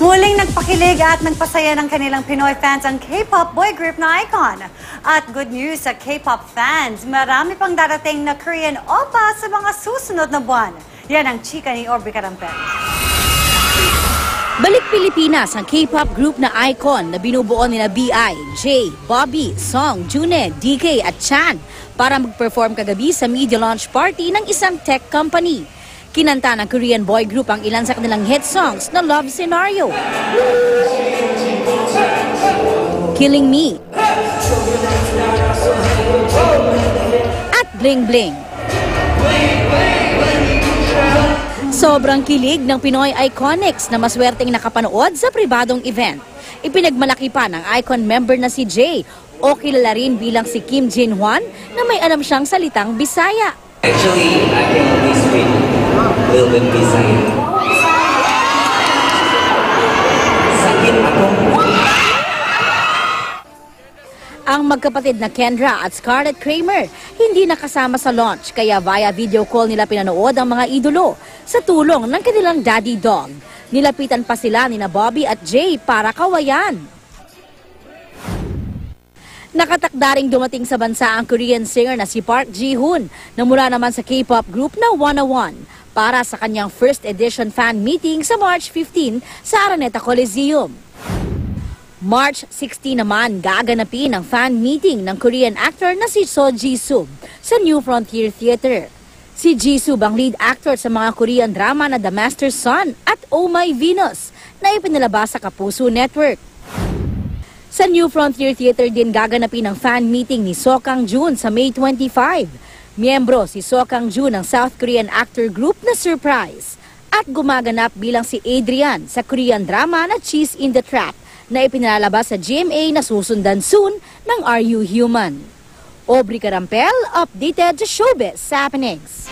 Muling nagpakilig at nagpasaya ng kanilang Pinoy fans ang K-pop boy group na Icon. At good news sa K-pop fans, marami pang darating na Korean oppa sa mga susunod na buwan. Yan ang chika ni Aubrey Carampel. Balik Pilipinas ang K-pop group na Icon na binubuo nila BI, Jay, Bobby, Song, June, DK at Chan para mag-perform kagabi sa media launch party ng isang tech company. Kinanta ng Korean boy group ang ilan sa kanilang hit songs na Love Scenario, Killing Me, at Bling Bling. Sobrang kilig ng Pinoy Iconics na maswerteng nakapanood sa pribadong event. Ipinagmalaki pa ng Icon member na si Jay o kilala rin bilang si Kim Jin Hwan na may alam siyang salitang Bisaya. Actually, I can only speak a little bit Bisaya. Sakit ako. Ang magkapatid na Kendra at Scarlett Kramer hindi nakasama sa launch kaya via video call nila pinanood ang mga idolo sa tulong ng kanilang daddy dog. Nilapitan pa sila nina Bobby at Jay para kawayan. Nakatakda ring dumating sa bansa ang Korean singer na si Park Ji-hoon na mula naman sa K-pop group na 101 para sa kanyang first edition fan meeting sa March 15 sa Araneta Coliseum. March 16 naman gaganapin ang fan meeting ng Korean actor na si So Ji-sub sa New Frontier Theater. Si Ji-sub ang lead actor sa mga Korean drama na The Master's Son at Oh My Venus na ipinalabas sa Kapuso Network. Sa New Frontier Theater din gaganapin ang fan meeting ni So Kang-joon sa May 25. Miyembro si So Kang-joon ng South Korean actor group na Surprise at gumaganap bilang si Adrian sa Korean drama na Cheese in the Trap na ipinalalabas sa GMA na susundan soon ng Are You Human? Aubrey Carampel, updated sa Showbiz Happenings.